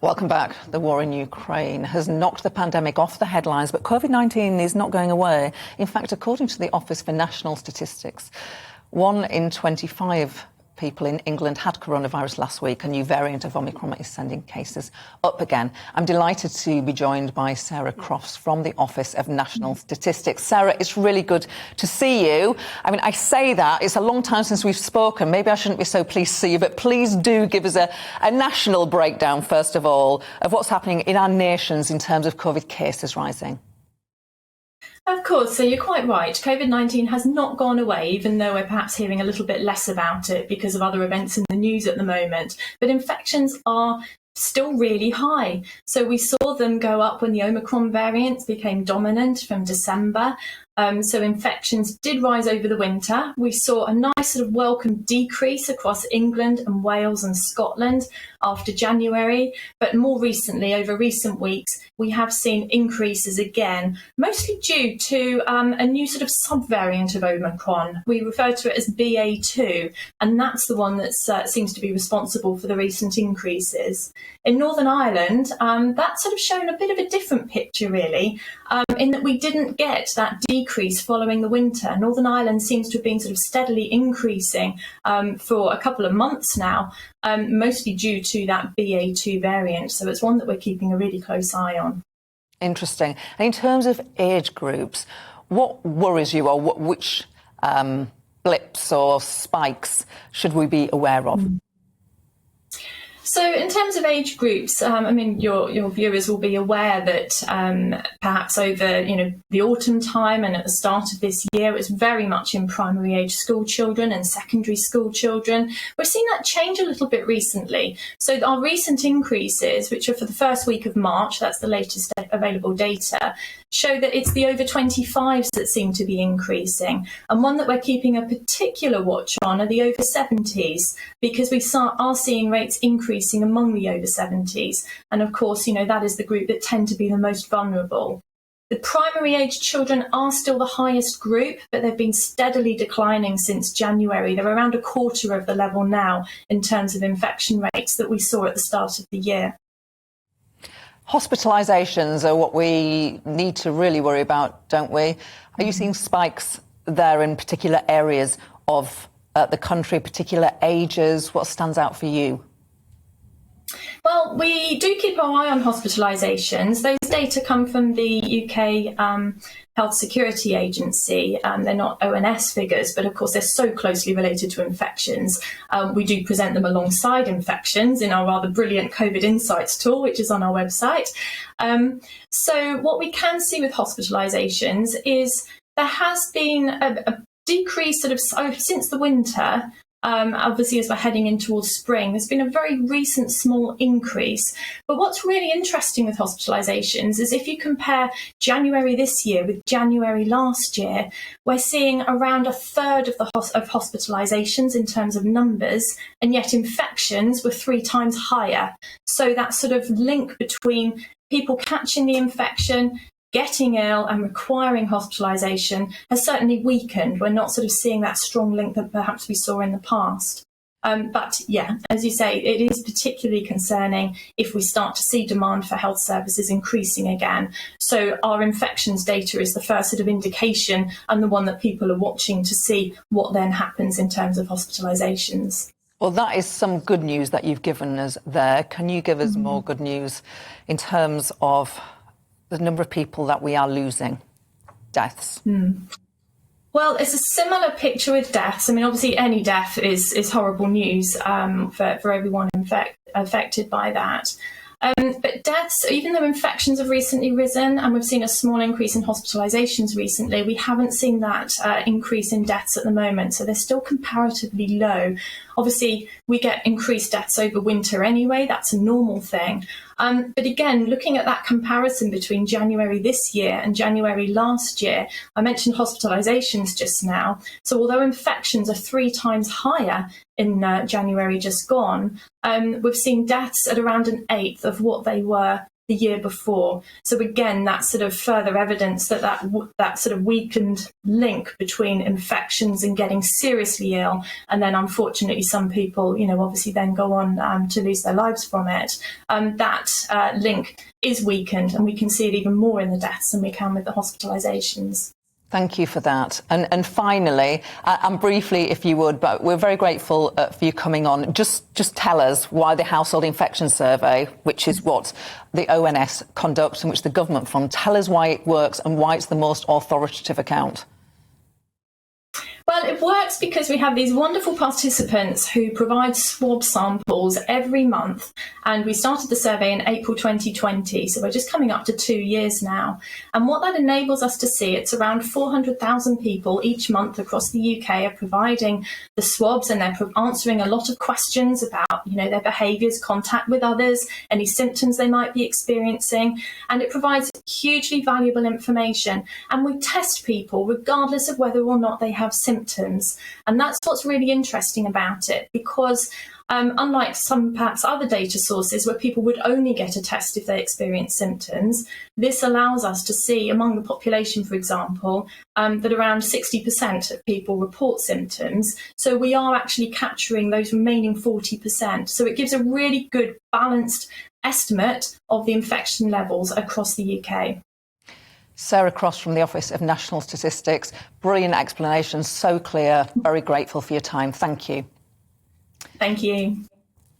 Welcome back. The war in Ukraine has knocked the pandemic off the headlines, but COVID-19 is not going away. In fact, according to the Office for National Statistics, 1 in 25 people in England had coronavirus last week. A new variant of Omicron is sending cases up again. I'm delighted to be joined by Sarah Crofts from the Office of National Statistics. Sarah, it's really good to see you. I mean, I say that, it's a long time since we've spoken. Maybe I shouldn't be so pleased to see you, but please do give us a national breakdown, first of all, of what's happening in our nations in terms of COVID cases rising. Of course, so you're quite right. COVID-19 has not gone away, even though we're perhaps hearing a little bit less about it because of other events in the news at the moment. But infections are still really high. So we saw them go up when the Omicron variant became dominant from December. So infections did rise over the winter. We saw a nice sort of welcome decrease across England and Wales and Scotland after January. But more recently, over recent weeks, we have seen increases again, mostly due to a new sort of subvariant of Omicron. We refer to it as BA2, and that's the one that seems to be responsible for the recent increases. In Northern Ireland, that's sort of shown a bit of a different picture, really, in that we didn't get that decrease following the winter. Northern Ireland seems to have been sort of steadily increasing for a couple of months now, mostly due to that BA2 variant. So it's one that we're keeping a really close eye on. Interesting. And in terms of age groups, what worries you, or which blips or spikes should we be aware of? So in terms of age groups, I mean, your viewers will be aware that perhaps over, the autumn time and at the start of this year, it's very much in primary age school children and secondary school children. We've seen that change a little bit recently. So our recent increases, which are for the first week of March, that's the latest available data, show that it's the over 25s that seem to be increasing. And one that we're keeping a particular watch on are the over 70s, because we are seeing rates increasing among the over 70s. And of course, that is the group that tend to be the most vulnerable. The primary age children are still the highest group, but they've been steadily declining since January. They're around a quarter of the level now in terms of infection rates that we saw at the start of the year. Hospitalizations are what we need to really worry about, don't we? Are you seeing spikes there in particular areas of the country, particular ages? What stands out for you? Well, we do keep our eye on hospitalisations. Those data come from the UK Health Security Agency. They're not ONS figures, but of course they're so closely related to infections. We do present them alongside infections in our rather brilliant COVID Insights tool, which is on our website. So what we can see with hospitalisations is there has been a decrease since the winter. Obviously, as we're heading in towards spring, there's been a very recent small increase. But what's really interesting with hospitalisations is if you compare January this year with January last year, we're seeing around a third of hospitalisations in terms of numbers, and yet infections were 3 times higher. So that sort of link between people catching the infection, getting ill and requiring hospitalisation has certainly weakened. We're not sort of seeing that strong link that perhaps we saw in the past. But yeah, as you say, it is particularly concerning if we start to see demand for health services increasing again. So our infections data is the first sort of indication and the one that people are watching to see what then happens in terms of hospitalisations. Well, that is some good news that you've given us there. Can you give us more good news in terms of the number of people that we are losing, deaths? Well, it's a similar picture with deaths. I mean, obviously, any death is horrible news for everyone affected by that. But deaths, even though infections have recently risen and we've seen a small increase in hospitalisations recently, we haven't seen that increase in deaths at the moment. So they're still comparatively low. Obviously, we get increased deaths over winter anyway. That's a normal thing. But again, looking at that comparison between January this year and January last year, I mentioned hospitalisations just now. So although infections are 3 times higher in January just gone, we've seen deaths at around 1/8 of what they were the year before. So again, that's sort of further evidence that sort of weakened link between infections and getting seriously ill, and then unfortunately some people, obviously then go on to lose their lives from it. That link is weakened, and we can see it even more in the deaths than we can with the hospitalizations. Thank you for that. And finally, and briefly, if you would, but we're very grateful for you coming on. Just tell us why the Household Infection Survey, which is what the ONS conducts and which the government funds, tell us why it works and why it's the most authoritative account. Well, it works because we have these wonderful participants who provide swab samples every month. And we started the survey in April 2020, so we're just coming up to 2 years now. And what that enables us to see, it's around 400,000 people each month across the UK are providing the swabs, and they're answering a lot of questions about, their behaviours, contact with others, any symptoms they might be experiencing. And it provides hugely valuable information. And we test people regardless of whether or not they have symptoms. And that's what's really interesting about it, because unlike some perhaps other data sources where people would only get a test if they experience symptoms, this allows us to see among the population, for example, that around 60% of people report symptoms. So we are actually capturing those remaining 40%. So it gives a really good balanced estimate of the infection levels across the UK. Sarah Crofts from the Office of National Statistics. Brilliant explanation, so clear. Very grateful for your time. Thank you. Thank you.